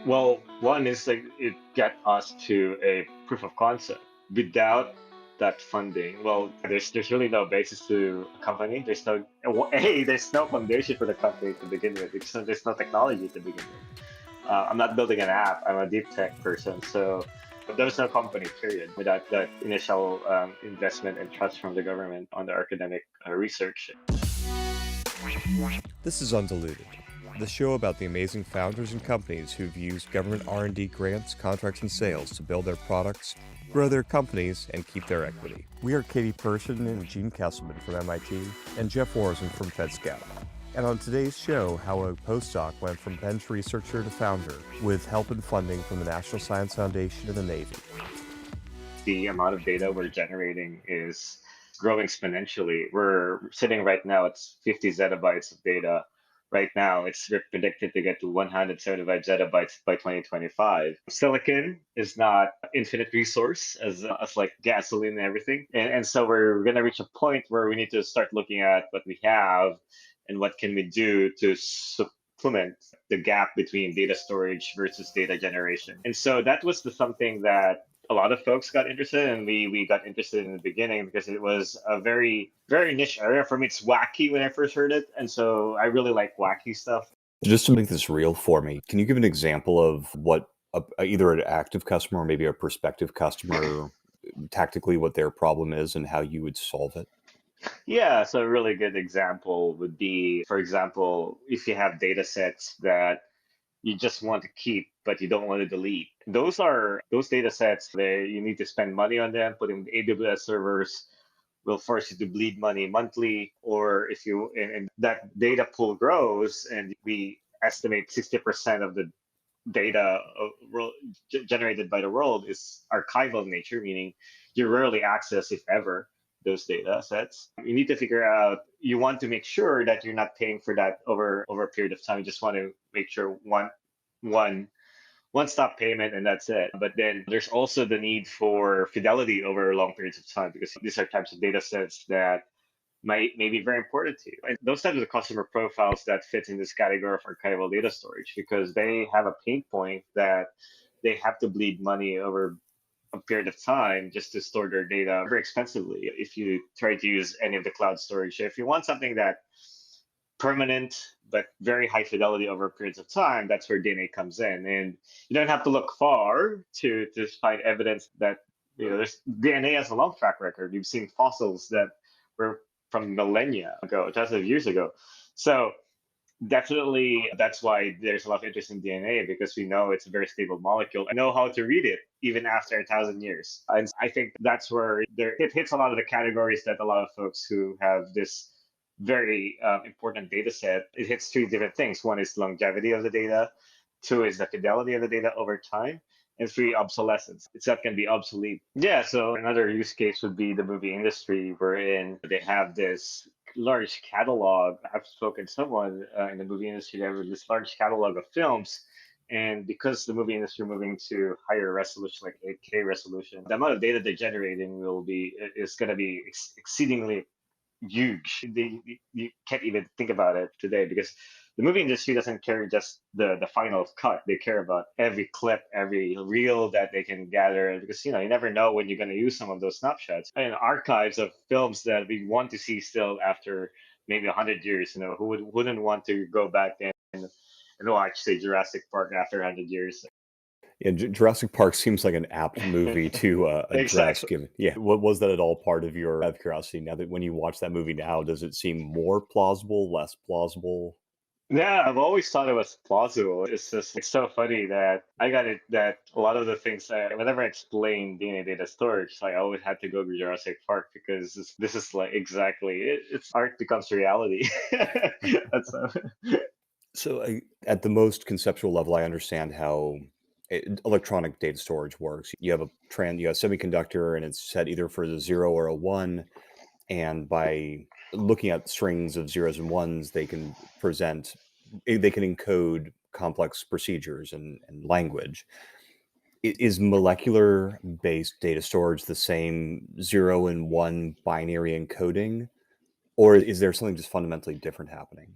Well, one is like it get us to a proof of concept. Without that funding, well, there's really no basis to a company. There's no there's no foundation for the company to begin with. There's no technology to begin with. I'm not building an app. I'm a deep tech person, so there's no company, period, without that initial investment and trust from the government on the academic research. This is Undiluted, the show about the amazing founders and companies who've used government R&D grants, contracts, and sales to build their products, grow their companies, and keep their equity. We are Katie Persson and Gene Kesselman from MIT and Jeff Warzen from FedScout. And on today's show, how a postdoc went from bench researcher to founder with help and funding from the National Science Foundation and the Navy. The amount of data we're generating is growing exponentially. We're sitting right now at 50 zettabytes of data. Right now, it's predicted to get to 175 zettabytes by 2025. Silicon is not infinite resource as like gasoline and everything. And so we're going to reach a point where we need to start looking at what we have and what can we do to supplement the gap between data storage versus data generation. And so that was something that a lot of folks got interested in. We got interested in the beginning because it was a very, very niche area. For me, it's wacky when I first heard it. And so I really like wacky stuff. Just to make this real for me, can you give an example of what either an active customer or maybe a prospective customer, tactically what their problem is and how you would solve it? Yeah, so a really good example would be, for example, if you have data sets that you just want to keep, but you don't want to delete. Those data sets, you need to spend money on them, putting AWS servers will force you to bleed money monthly, or if you and that data pool grows, and we estimate 60% of the data generated by the world is archival in nature, meaning you rarely access, if ever, those data sets. You need to figure out, you want to make sure that you're not paying for that over a period of time. You just want to make sure one one-stop payment and that's it. But then there's also the need for fidelity over long periods of time, because these are types of data sets that may be very important to you. And those types of customer profiles that fit in this category of archival data storage, because they have a pain point that they have to bleed money over a period of time just to store their data very expensively if you try to use any of the cloud storage. So if you want something that permanent but very high fidelity over periods of time, that's where DNA comes in. And you don't have to look far to find evidence that there's DNA has a long track record. You've seen fossils that were from millennia ago, thousands of years ago. So definitely, that's why there's a lot of interest in DNA, because we know it's a very stable molecule. I know how to read it even after 1,000 years. And I think that's where it hits a lot of the categories that a lot of folks who have this very important data set, it hits three different things. One is longevity of the data, two is the fidelity of the data over time, and three, obsolescence. It's not going to be obsolete. Yeah, so another use case would be the movie industry, wherein they have this large catalog. I've spoken to someone in the movie industry that has this large catalog of films. And because the movie industry moving to higher resolution, like 8K resolution, the amount of data they're generating is going to be exceedingly huge. You can't even think about it today, because the movie industry doesn't care just the final cut. They care about every clip, every reel that they can gather, because you never know when you're going to use some of those snapshots and archives of films that we want to see still after maybe 100 years. Wouldn't want to go back and watch, say, Jurassic Park after 100 years. Yeah, Jurassic Park seems like an apt movie to address. Exactly. Given, yeah, what was that at all part of your curiosity? Now that when you watch that movie now, does it seem more plausible, less plausible? Yeah, I've always thought it was plausible. It's so funny that I got it that a lot of the things that whenever I explain DNA data storage, I always had to go to Jurassic Park, because this is like exactly it's art becomes reality. That's So, at the most conceptual level, I understand how electronic data storage works. You have you have a semiconductor, and it's set either for the 0 or a 1, and by looking at strings of zeros and ones, they can encode complex procedures and language. Is molecular based data storage the same 0 and 1 binary encoding, or is there something just fundamentally different happening?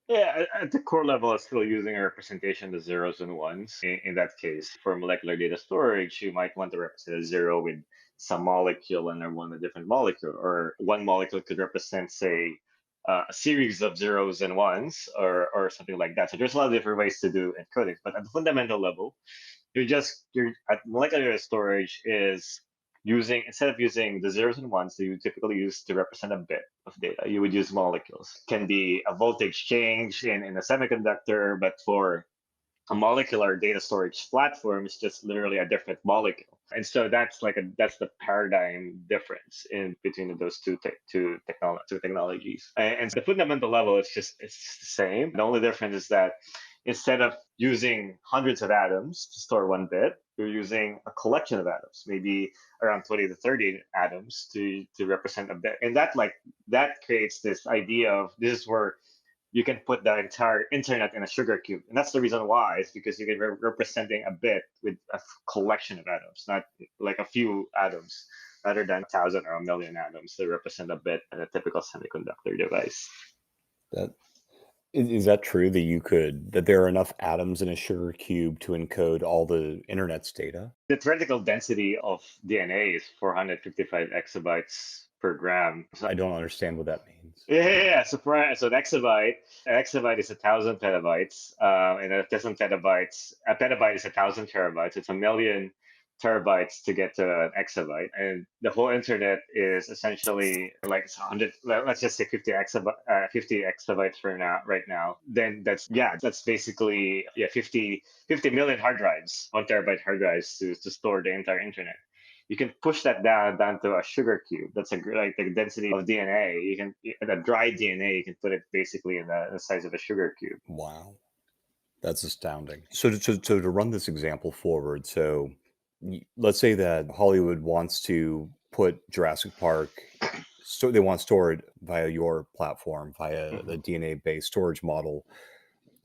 Yeah, at the core level, it's still using a representation of zeros and ones. In that case, for molecular data storage, you might want to represent a zero with some molecule and then one with a different molecule, or one molecule could represent, say, a series of zeros and ones, or something like that. So there's a lot of different ways to do encoding, but at the fundamental level, you're at molecular storage is using, instead of using the zeros and ones that you typically use to represent a bit of data, you would use molecules. Can be a voltage change in a semiconductor, but for a molecular data storage platform, it's just literally a different molecule. And so that's the paradigm difference in between those two technologies. And so the fundamental level is just it's the same. The only difference is that instead of using hundreds of atoms to store one bit, you're using a collection of atoms, maybe around 20 to 30 atoms to represent a bit. And that creates this idea of this is where you can put the entire internet in a sugar cube. And that's the reason why, is because you can representing a bit with a collection of atoms, not like a few atoms, rather than 1,000 or 1,000,000 atoms that represent a bit in a typical semiconductor device. That is that true that there are enough atoms in a sugar cube to encode all the internet's data? The theoretical density of DNA is 455 exabytes per gram. So I don't understand what that means. yeah. So an exabyte is 1,000 petabytes, and a petabyte is 1,000 terabytes. It's 1,000,000 terabytes to get to an exabyte, and the whole internet is essentially like it's 100. Let's just say 50 exabytes for now, right now. Then that's basically 50 million hard drives, 1 terabyte hard drives to store the entire internet. You can push that down to a sugar cube. That's like the density of DNA. You can the dry DNA. You can put it basically in the size of a sugar cube. Wow. That's astounding. So to run this example forward, so let's say that Hollywood wants to put Jurassic Park, so they want to store it via your platform, via the Mhm. DNA-based storage model.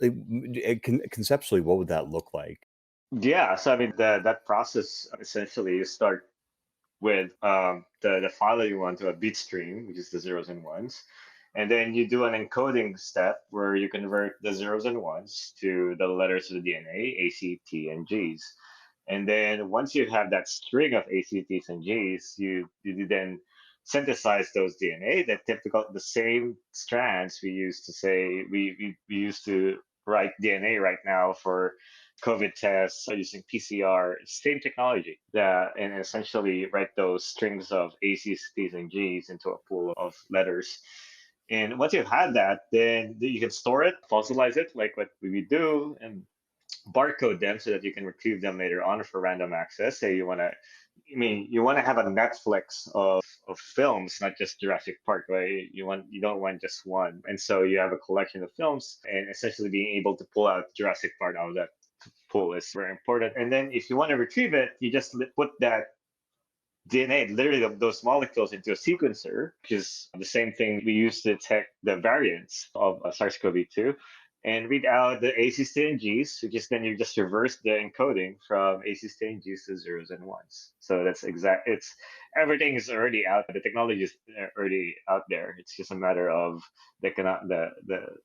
Conceptually, what would that look like? Yeah. So I mean, that process essentially you start with the file that you want to a bit stream, which is the zeros and ones. And then you do an encoding step where you convert the zeros and ones to the letters of the DNA, A, C, T, and Gs. And then once you have that string of A, C, Ts, and Gs, you then synthesize those DNA, the same strands we use to say, we used to write DNA right now for COVID tests using PCR, same technology, and essentially write those strings of A's, T's, and G's into a pool of letters. And once you've had that, then you can store it, fossilize it, like what we do, and barcode them so that you can retrieve them later on for random access. Say you want to have a Netflix of films, not just Jurassic Park, right? You don't want just one, and so you have a collection of films, and essentially being able to pull out Jurassic Park out of that pool is very important. And then if you want to retrieve it, you just put that DNA, literally of those molecules, into a sequencer, which is the same thing we use to detect the variants of SARS-CoV-2, and read out the A's, T, and G's, which is then you just reverse the encoding from A's, T, and G's to zeros and ones. So that's exact. It's everything is already out. The technology is already out there. It's just a matter of the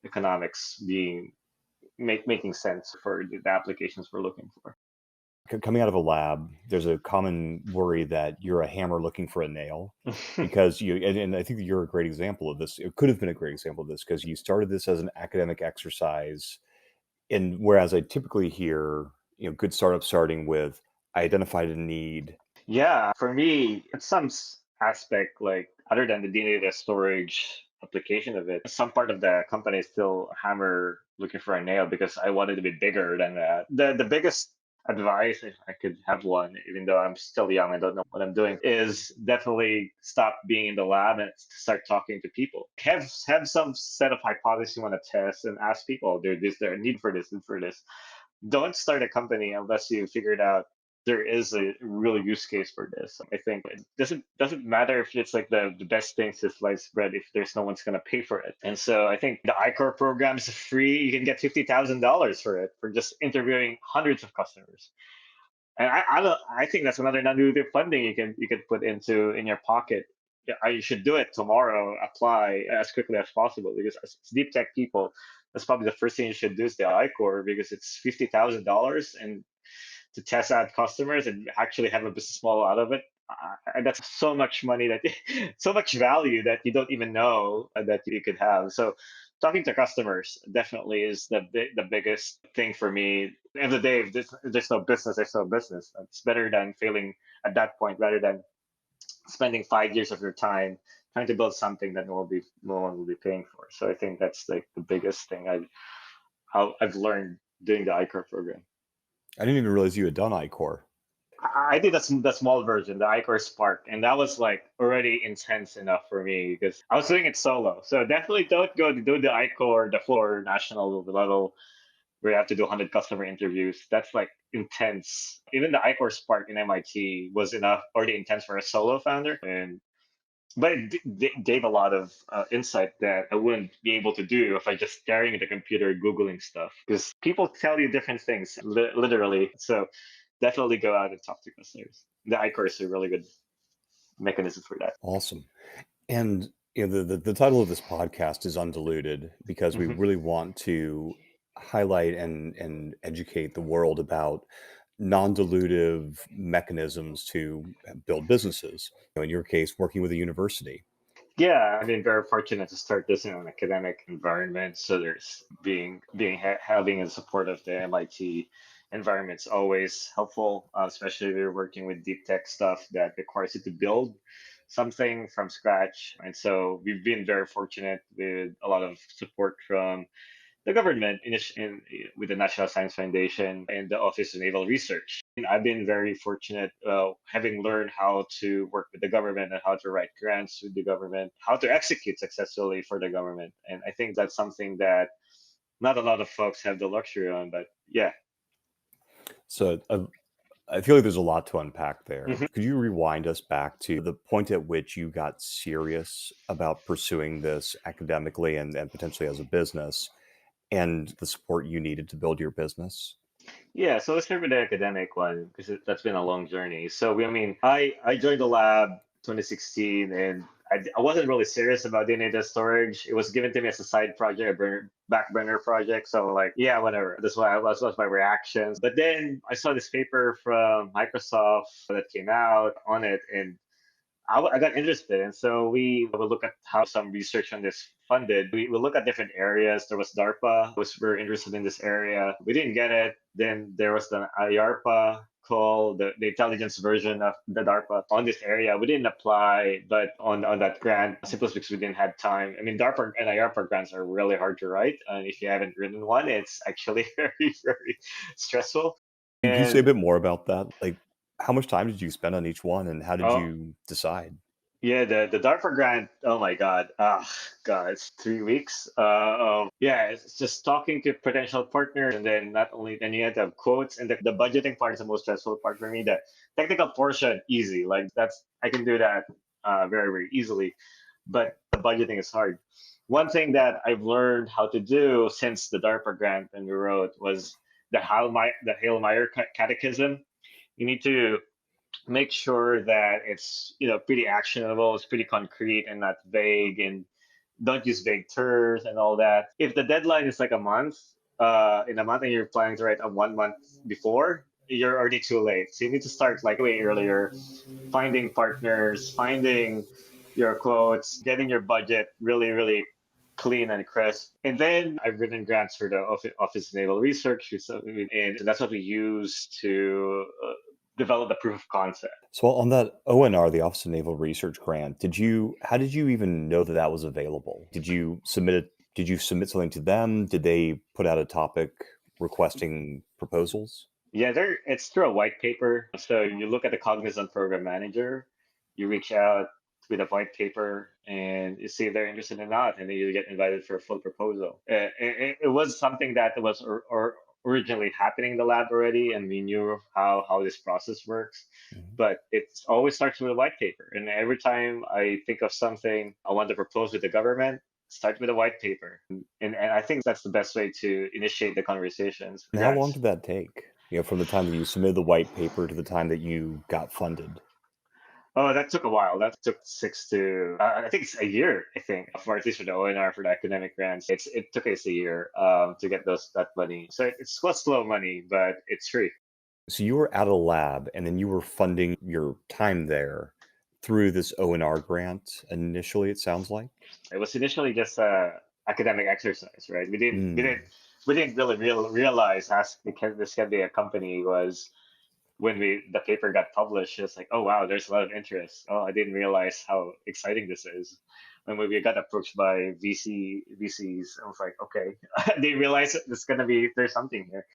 economics making sense for the applications we're looking for. Coming out of a lab, there's a common worry that you're a hammer looking for a nail because and I think that you're a great example of this. It could have been a great example of this because you started this as an academic exercise. And whereas I typically hear, good startups starting with, I identified a need. Yeah, for me, in some aspect, like other than the data storage application of it, some part of the company is still hammer looking for a nail because I wanted to be bigger than that. The biggest advice, if I could have one, even though I'm still young, I don't know what I'm doing, is definitely stop being in the lab and start talking to people. Have some set of hypotheses you want to test and ask people, there a need for this, need for this. Don't start a company unless you figured out there is a real use case for this. I think it doesn't matter if it's like the best thing to sliced bread if there's no one's gonna pay for it. And so I think the iCore program is free. You can get $50,000 for it for just interviewing hundreds of customers. And I think that's another non-dilutive funding you can put in your pocket. Yeah, you should do it tomorrow. Apply as quickly as possible because as deep tech people, that's probably the first thing you should do is the iCore because it's $50,000 and to test out customers and actually have a business model out of it. And that's so much money that so much value that you don't even know that you could have. So talking to customers definitely is the biggest thing for me. At the end of the day, if there's no business, there's no business. It's better than failing at that point rather than spending 5 years of your time trying to build something that no one will be paying for. So I think that's like the biggest thing I've learned doing the iCore program. I didn't even realize you had done iCore. I did the small version, the iCore Spark, and that was like already intense enough for me because I was doing it solo. So definitely don't go to do the iCore, the full national level where you have to do 100 customer interviews. That's like intense. Even the iCore Spark in MIT was enough already intense for a solo founder, and but it gave a lot of insight that I wouldn't be able to do if I just staring at the computer googling stuff because people tell you different things literally. So definitely go out and talk to customers. The iCore is a really good mechanism for that. Awesome. And the title of this podcast is Undiluted because we Hmm. really want to highlight and educate the world about non-dilutive mechanisms to build businesses. In your case, working with a university. Yeah, I've been very fortunate to start this in an academic environment. So there's having the support of the MIT environment's always helpful, especially if you're working with deep tech stuff that requires you to build something from scratch. And so we've been very fortunate with a lot of support from the government with the National Science Foundation and the Office of Naval Research. And I've been very fortunate having learned how to work with the government and how to write grants with the government, how to execute successfully for the government. And I think that's something that not a lot of folks have the luxury on, but yeah. So I feel like there's a lot to unpack there. Mhm. Could you rewind us back to the point at which you got serious about pursuing this academically and potentially as a business and the support you needed to build your business? Yeah, so let's start with the academic one because that's been a long journey. I joined the lab 2016 and I wasn't really serious about doing data storage. It was given to me as a side project, back burner project. So like, yeah, whatever. That's my reactions. But then I saw this paper from Microsoft that came out on it, and I got interested, and so we would look at how some research on this funded. We would look at different areas. There was DARPA, was very interested in this area. We didn't get it. Then there was the IARPA call, the intelligence version of the DARPA on this area. We didn't apply, but on that grant, simply because we didn't have time. I mean, DARPA and IARPA grants are really hard to write, and if you haven't written one, it's actually very stressful. Can you say a And bit more about that? Like, how much time did you spend on each one, and how did oh, you decide? yeah, the DARPA grant, oh my God. God, it's 3 weeks. Yeah, it's just talking to potential partners. And then not only, then you have to have quotes. And the budgeting part is the most stressful part for me. The technical portion, easy. Like I can do that very, very easily. But the budgeting is hard. One thing that I've learned how to do since the DARPA grant and we wrote was the Hail Catechism. You need to make sure that it's pretty actionable, it's pretty concrete and not vague, and don't use vague terms and all that. If the deadline is like a month, in a month, and you're planning to write a 1 month before, you're already too late. So you need to start like way earlier, finding partners, finding your quotes, getting your budget really, really clean and crisp. And then I've written grants for the Office of Naval Research, and that's what we use to develop the proof of concept. So on that ONR, the Office of Naval Research grant, how did you even know that that was available? Did you submit something to them? Did they put out a topic requesting proposals? Yeah, it's through a white paper. So you look at the Cognizant Program Manager, you reach out with a white paper and you see if they're interested or not, and then you get invited for a full proposal. It was something that was originally happening in the lab already, and we knew how this process works. Mhm. But it always starts with a white paper. And every time I think of something I want to propose with the government, start with a white paper. And I think that's the best way to initiate the conversations. And how long Grants. did that take? From the time that you submitted the white paper to the time that you got funded? Oh, that took a while. That took I think it's a year, I think, for at least for the ONR for the academic grants. It took us a year to get that money. So it's was slow money, but it's free. So you were at a lab and then you were funding your time there through this O&R grant initially, it sounds like? It was initially just a academic exercise, right? Mm. We didn't really realize as this can be a company was when the paper got published. It's like, oh wow, there's a lot of interest. Oh, I didn't realize how exciting this is. When we got approached by VCs, I was like, okay, they realize there's something here.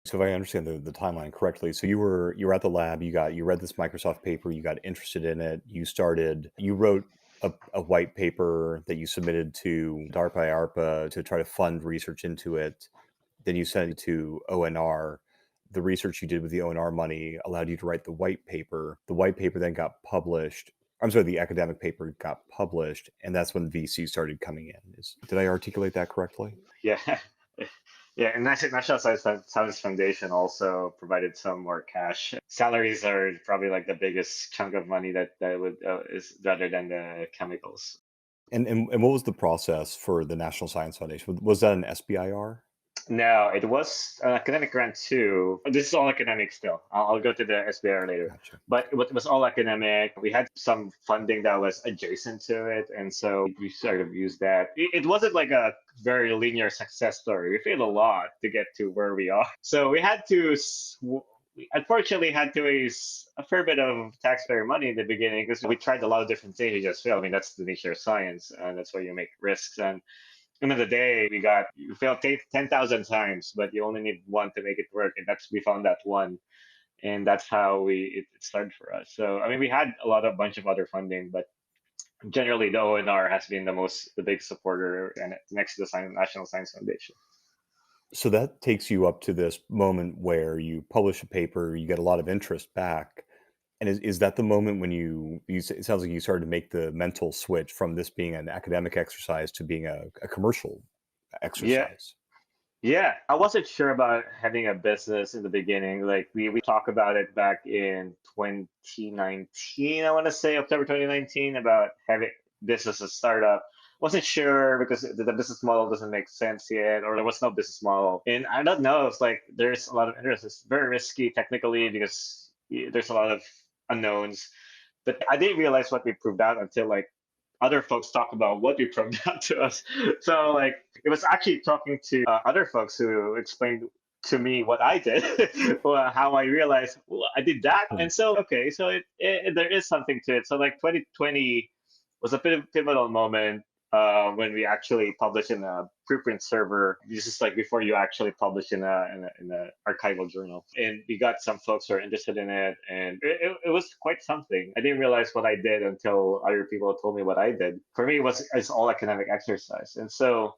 So if I understand the timeline correctly, so you were at the lab, you read this Microsoft paper, you got interested in it, you wrote a white paper that you submitted to DARPA, ARPA to try to fund research into it. Then you sent it to ONR. The research you did with the ONR money allowed you to write the white paper. The white paper then got published. I'm sorry, the academic paper got published, and that's when VC started coming in. Did I articulate that correctly? Yeah. Yeah, and National Science Foundation also provided some more cash. Salaries are probably like the biggest chunk of money that would is rather than the chemicals. And what was the process for the National Science Foundation? Was that an SBIR? No, it was an academic grant too. This is all academic still. I'll go to the SBIR later. Gotcha. But it was all academic. We had some funding that was adjacent to it. And so we sort of used that. It wasn't like a very linear success story. We failed a lot to get to where we are. So we had to, we unfortunately had to raise a fair bit of taxpayer money in the beginning because we tried a lot of different things. We just failed. I mean, that's the nature of science, and that's where you make risks. And end of the day, you failed 10,000 times, but you only need one to make it work, and we found that one, and that's how it started for us. So I mean, we had a bunch of other funding, but generally the ONR has been the big supporter, and next to the National Science Foundation. So that takes you up to this moment where you publish a paper, you get a lot of interest back. And is that the moment when it sounds like you started to make the mental switch from this being an academic exercise to being a commercial Yeah, exercise? yeah. I wasn't sure about having a business in the beginning. Like we talked about it back in 2019, I want to say October 2019, about having this as a startup. Wasn't sure because the business model doesn't make sense yet, or there was no business model. And I don't know. It's like there's a lot of interest. It's very risky technically because there's a lot of unknowns. But I didn't realize what we proved out until like other folks talk about what we proved out to us. So like it was actually talking to other folks who explained to me what I did, well, how I realized well, I did that, Hmm. and so okay, so there is something to it. So like 2020 was a pivotal moment when we actually published in a preprint server. This is like before you actually publish in a archival journal, and we got some folks who are interested in it, and it was quite something. I didn't realize what I did until other people told me what I did. For me, it's all academic exercise, and so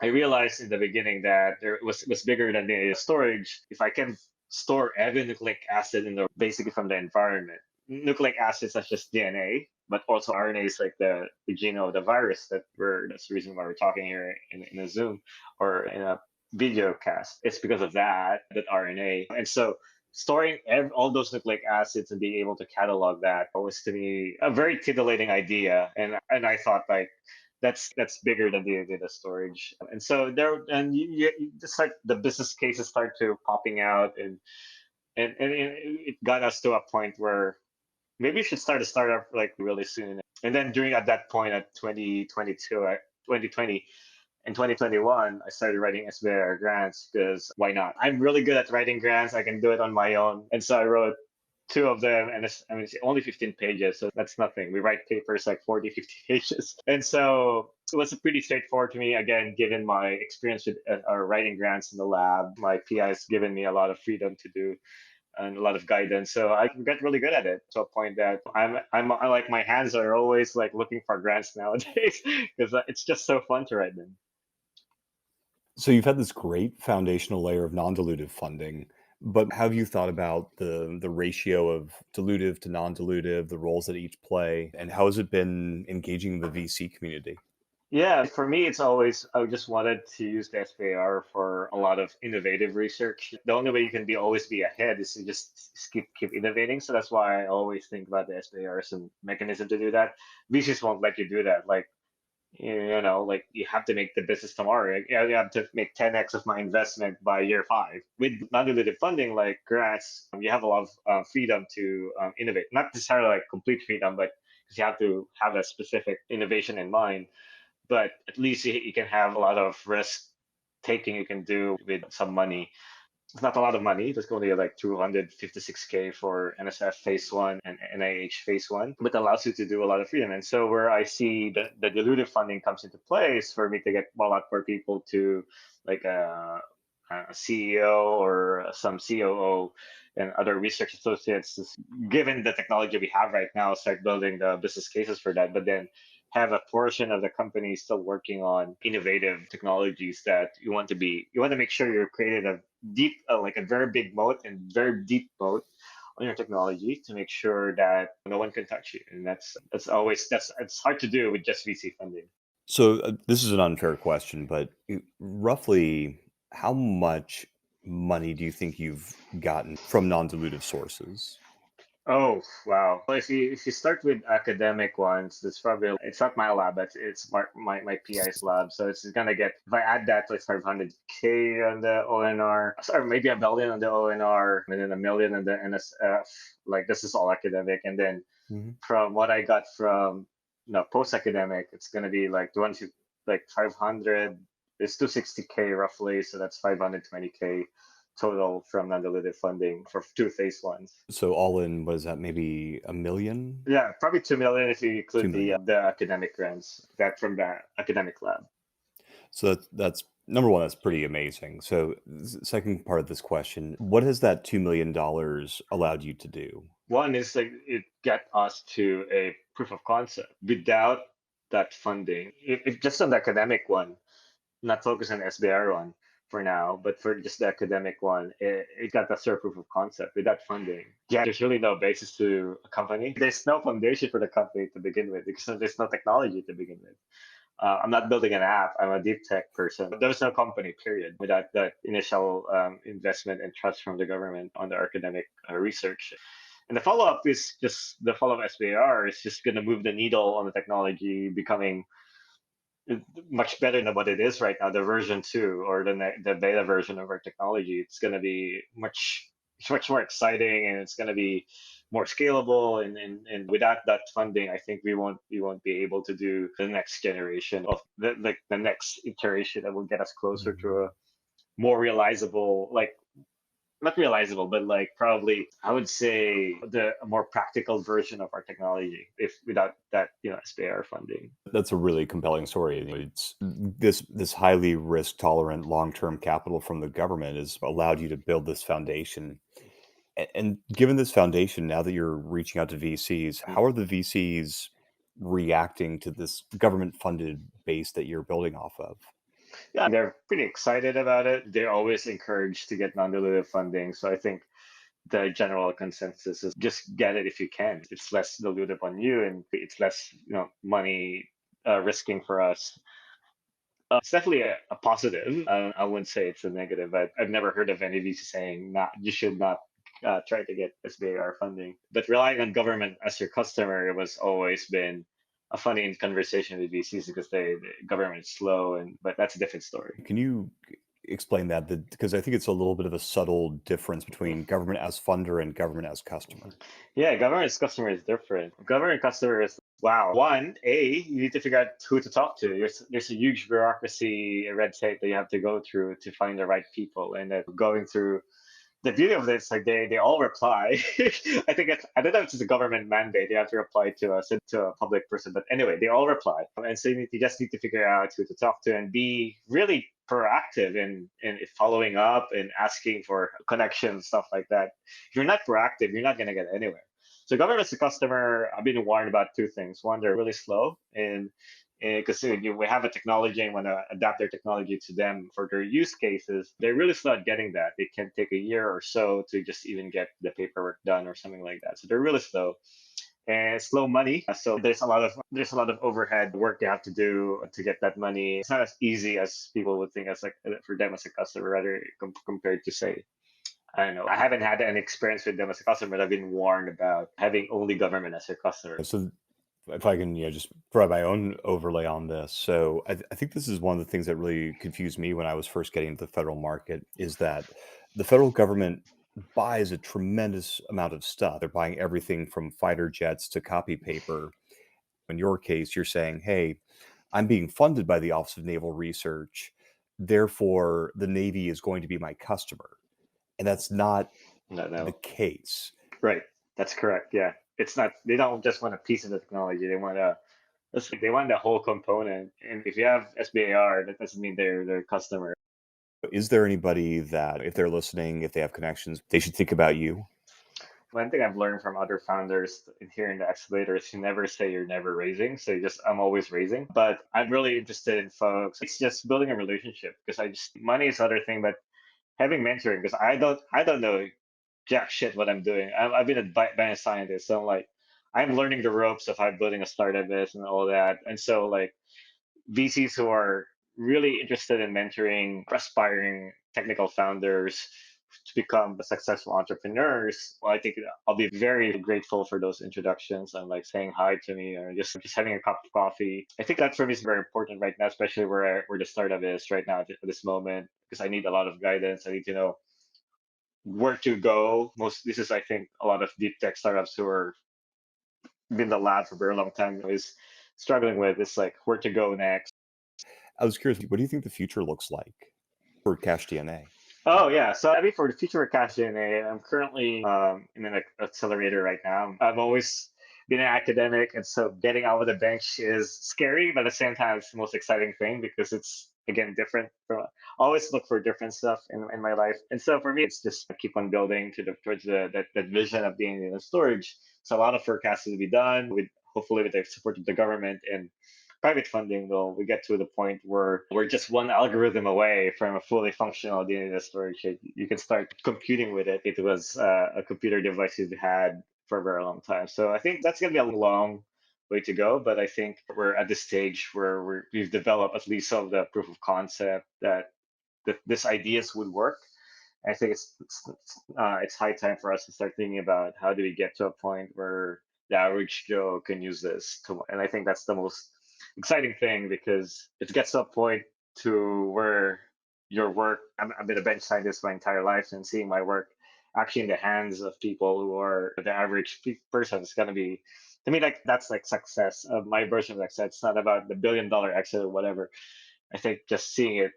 I realized in the beginning that it was bigger than the storage. If I can store every nucleic acid basically from the environment, nucleic acids such as DNA, but also RNA is like the genome of the virus that's the reason why we're talking here in a Zoom or in a video cast. It's because of that RNA. And so storing all those nucleic acids and being able to catalog that was to me a very titillating idea. And I thought like that's bigger than the data storage. And so you just start the business cases start to popping out, and it got us to a point where maybe you should start a startup like really soon. And then during at that point at 2020 and 2021, I started writing SBIR grants because why not? I'm really good at writing grants. I can do it on my own. And so I wrote two of them, and it's only 15 pages, so that's nothing. We write papers like 40, 50 pages. And so it was pretty straightforward to me, again, given my experience with writing grants in the lab. My PI has given me a lot of freedom to do and a lot of guidance. So I got really good at it to a point that I like my hands are always like looking for grants nowadays because it's just so fun to write them. So you've had this great foundational layer of non-dilutive funding, but have you thought about the ratio of dilutive to non-dilutive, the roles that each play, and how has it been engaging the VC community? Yeah, for me, it's always, I just wanted to use the SBIR for a lot of innovative research. The only way you can always be ahead is to just keep innovating. So that's why I always think about the SBIR as a mechanism to do that. VCs won't let you do that. Like, like you have to make the business tomorrow. Like, yeah, you have to make 10x of my investment by year five. With non-dilutive funding, like grants, you have a lot of freedom to innovate. Not necessarily like complete freedom, but because you have to have a specific innovation in mind, but at least you can have a lot of risk taking you can do with some money. It's not a lot of money. There's only like 256K for NSF phase one and NIH phase one, but allows you to do a lot of freedom. And so where I see the dilutive funding comes into place for me to get a lot more people to like a CEO or some COO and other research associates, given the technology we have right now, start building the business cases for that. But then have a portion of the company still working on innovative technologies that you want to make sure you're creating a deep, like a very big moat and very deep moat on your technology to make sure that no one can touch you. And that's always that's it's hard to do with just VC funding. So this is an unfair question, but roughly how much money do you think you've gotten from non-dilutive sources? Oh wow! Well, if you start with academic ones, that's probably it's not my lab, but it's my PI's lab. So it's gonna get if I add that like 500K on the ONR, sorry, maybe a million on the ONR, and then a million on the NSF. Like this is all academic, and then Mhm. from what I got from post academic, it's gonna be like the ones like 500. It's 260K roughly, so that's 520K total from non-dilutive funding for two phase ones. So all in, what is that? Maybe a million, Yeah, probably 2 million if you two include million. the academic grants that from the academic lab. So that's number one. That's pretty amazing. So second part of this question: what has that $2 million allowed you to do? One is like it get us to a proof of concept. Without that funding, if just on the academic one, not focus on SBR one for now, but for just the academic one, it got us to a proof of concept. Without funding, yeah, there's really no basis to a company. There's no foundation for the company to begin with because there's no technology to begin with. I'm not building an app. I'm a deep tech person. There's no company, period, without that initial investment and trust from the government on the academic research. And the follow up is just the follow up SBIR is just going to move the needle on the technology becoming much better than what it is right now. The version two or the beta version of our technology, it's going to be much more exciting and it's going to be more scalable and without that funding I think we won't be able to do the next generation of the next iteration that will get us closer to Mhm. a more realizable like not realizable but like probably I would say the a more practical version of our technology if without that SBIR funding. That's a really compelling story. It's this highly risk tolerant long term capital from the government has allowed you to build this foundation. And given this foundation, now that you're reaching out to VCs, how are the VCs reacting to this government funded base that you're building off of? Yeah, they're pretty excited about it. They're always encouraged to get non-dilutive funding. So I think the general consensus is just get it if you can. It's less dilutive on you, and it's less, money risking for us. It's definitely a positive. I wouldn't say it's a negative. I've never heard of any VC saying not you should not try to get SBIR funding. But relying on government as your customer was always been a funny conversation with VCs because the government is slow, and but that's a different story. Can you explain that? Because I think it's a little bit of a subtle difference between government as funder and government as customer. Yeah, government's customer is different. Government customer is wow. One, you need to figure out who to talk to. There's a huge bureaucracy, red tape that you have to go through to find the right people, and then going through the beauty of this, like they all reply. I don't know if it's a government mandate. They have to reply to a public person, but anyway, they all reply. And so you just need to figure out who to talk to and be really proactive in following up and asking for connections, stuff like that. If you're not proactive, you're not going to get anywhere. So government as a customer, I've been warned about two things. One, they're really slow and because we have a technology and want to adapt their technology to them for their use cases, they're really slow at getting that. It can take a year or so to just even get the paperwork done or something like that. So they're really slow. and slow money. So there's a lot of overhead work you have to do to get that money. It's not as easy as people would think as like for them as a customer, rather compared to say, I don't know. I haven't had any experience with them as a customer, but I've been warned about having only government as your customer. So if I can, just provide my own overlay on this. So I think this is one of the things that really confused me when I was first getting into the federal market is that the federal government buys a tremendous amount of stuff. They're buying everything from fighter jets to copy paper. In your case, you're saying, hey, I'm being funded by the Office of Naval Research. Therefore, the Navy is going to be my customer. And that's not No, the no. case. Right. That's correct. Yeah. It's not, they don't just want a piece of the technology. They want the whole component. And if you have SBIR, that doesn't mean they're their customer. Is there anybody that, if they're listening, if they have connections, they should think about you? One thing I've learned from other founders here in the accelerator is you never say you're never raising. So I'm always raising. But I'm really interested in folks. It's just building a relationship because money is other thing, but having mentoring because I don't know jack shit what I'm doing. I've been a bioscientist, so I'm learning the ropes of how building a startup is and all that. And so VCs who are really interested in mentoring aspiring technical founders to become successful entrepreneurs, well, I think I'll be very grateful for those introductions and saying hi to me or just having a cup of coffee. I think that for me is very important right now, especially where the startup is right now at this moment, because I need a lot of guidance. I need to know where to go. This is I think a lot of deep tech startups who are been in the lab for a very long time is struggling with. It's like where to go next. I was curious, what do you think the future looks like for Cash DNA? Oh yeah, so I mean for the future of Cash DNA, I'm currently in an accelerator right now. I've always been an academic, and so getting out of the bench is scary, but at the same time, it's the most exciting thing because it's again different. Always look for different stuff in my life, and so for me, it's just keep on building towards that vision of being in storage. So a lot of forecasts to be done with hopefully with the support of the government and private funding, though, we get to the point where we're just one algorithm away from a fully functional DNA storage. You can start computing with it. It was a computer device you've had for a very long time. So I think that's going to be a long way to go. But I think we're at this stage where we've developed at least some of the proof of concept that this ideas would work. I think it's high time for us to start thinking about how do we get to a point where the average Joe can use this and I think that's the most exciting thing because it gets to a point to where your work. I've been a bench scientist my entire life, and seeing my work actually in the hands of people who are the average person is going to be to me that's success of my version of success. It's not about the $1 billion exit or whatever. I think just seeing it,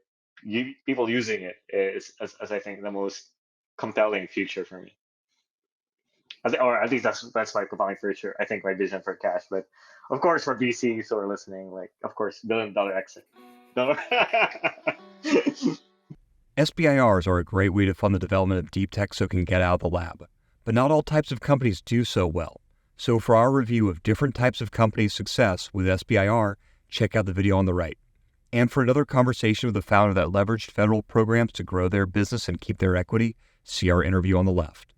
people using it is as I think the most compelling future for me. Or at least that's my compelling future. I think my vision for cash, but of course for VCs who are listening, of course $1 billion exit. No. SBIRs are a great way to fund the development of deep tech so it can get out of the lab. But not all types of companies do so well. So for our review of different types of companies' success with SBIR, check out the video on the right. And for another conversation with a founder that leveraged federal programs to grow their business and keep their equity, see our interview on the left.